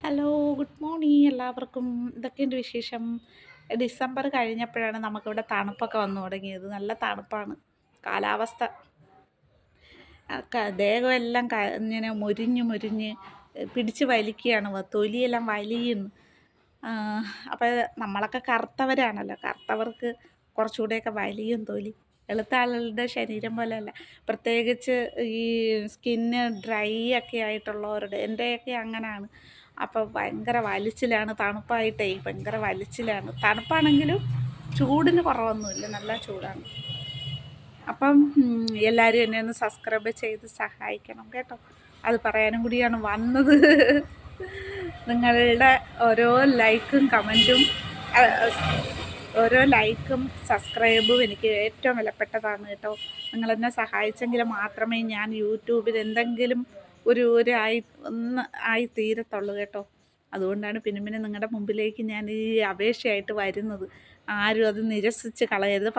Hello, good morning എല്ലാവർക്കും. എന്തൊക്കെയുണ്ട് വിശേഷം? ഡിസംബർ കഴിഞ്ഞപ്പോഴാണ് നമുക്കിവിടെ തണുപ്പൊക്കെ വന്നു തുടങ്ങിയത്. നല്ല തണുപ്പാണ് കാലാവസ്ഥ. ദേഹമെല്ലാം ഇങ്ങനെ മുരിഞ്ഞ് മുരിഞ്ഞ് പിടിച്ച് വലിക്കുകയാണ്, തൊലിയെല്ലാം വലിയുന്നു. അപ്പോൾ നമ്മളൊക്കെ കറുത്തവരാണല്ലോ, കറുത്തവർക്ക് കുറച്ചുകൂടെയൊക്കെ വലിയും തൊലി. വെളുത്ത ആളുകളുടെ ശരീരം പോലെയല്ല, പ്രത്യേകിച്ച് ഈ സ്കിന്ന് ഡ്രൈ ഒക്കെ ആയിട്ടുള്ളവരുടെ, എൻ്റെയൊക്കെ അങ്ങനെയാണ്. അപ്പോൾ ഭയങ്കര വലിച്ചിലാണ്, തണുപ്പായിട്ടേ ഭയങ്കര വലിച്ചിലാണ്. തണുപ്പാണെങ്കിലും ചൂടിന് കുറവൊന്നുമില്ല, നല്ല ചൂടാണ്. അപ്പം എല്ലാവരും എന്നെ ഒന്ന് സബ്സ്ക്രൈബ് ചെയ്ത് സഹായിക്കണം കേട്ടോ, അത് പറയാനും കൂടിയാണ് വന്നത്. നിങ്ങളുടെ ഓരോ ലൈക്കും കമൻറ്റും സബ്സ്ക്രൈബും എനിക്ക് ഏറ്റവും വിലപ്പെട്ടതാണ് കേട്ടോ. നിങ്ങളെന്നെ സഹായിച്ചെങ്കിൽ മാത്രമേ ഞാൻ യൂട്യൂബിൽ എന്തെങ്കിലും ഒന്ന് ആയി തീരത്തുള്ളൂ കേട്ടോ. അതുകൊണ്ടാണ് പിന്നെ നിങ്ങളുടെ മുമ്പിലേക്ക് ഞാൻ ഈ അപേക്ഷയായിട്ട് വരുന്നത്. ആരും അത് നിരസിച്ച് കളയരുത്.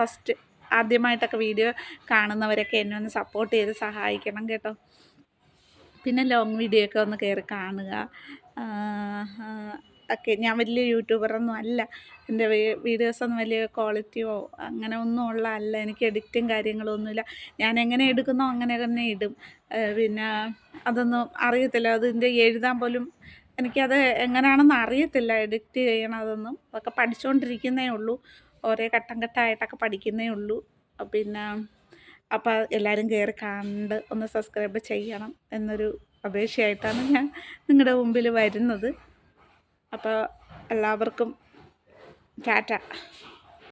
ആദ്യമായിട്ടൊക്കെ വീഡിയോ കാണുന്നവരൊക്കെ എന്നെ ഒന്ന് സപ്പോർട്ട് ചെയ്ത് സഹായിക്കണം കേട്ടോ. പിന്നെ ലോങ് വീഡിയോ ഒക്കെ ഒന്ന് കയറി കാണുക. ഒക്കെ ഞാൻ വലിയ യൂട്യൂബറൊന്നും അല്ല. എൻ്റെ വീഡിയോസൊന്നും വലിയ ക്വാളിറ്റിയോ അങ്ങനെ ഒന്നും അല്ല. എനിക്ക് എഡിറ്റും കാര്യങ്ങളൊന്നുമില്ല. ഞാൻ എങ്ങനെ എടുക്കുന്നോ അങ്ങനെ തന്നെ ഇടും. പിന്നെ അതൊന്നും അറിയത്തില്ല, അതിൻ്റെ എഴുതാൻ പോലും എനിക്കത് എങ്ങനെയാണെന്ന് അറിയത്തില്ല, എഡിറ്റ് ചെയ്യണതൊന്നും. അതൊക്കെ പഠിച്ചുകൊണ്ടിരിക്കുന്നേ ഉള്ളൂ. ഓരോ ഘട്ടം ഘട്ടമായിട്ടൊക്കെ പഠിക്കുന്നേ ഉള്ളൂ. പിന്നെ അപ്പോൾ എല്ലാവരും കയറി കണ്ട് ഒന്ന് സബ്സ്ക്രൈബ് ചെയ്യണം എന്നൊരു അപേക്ഷയായിട്ടാണ് ഞാൻ നിങ്ങളുടെ മുമ്പിൽ വരുന്നത്. അപ്പോൾ എല്ലാവർക്കും ടാറ്റ.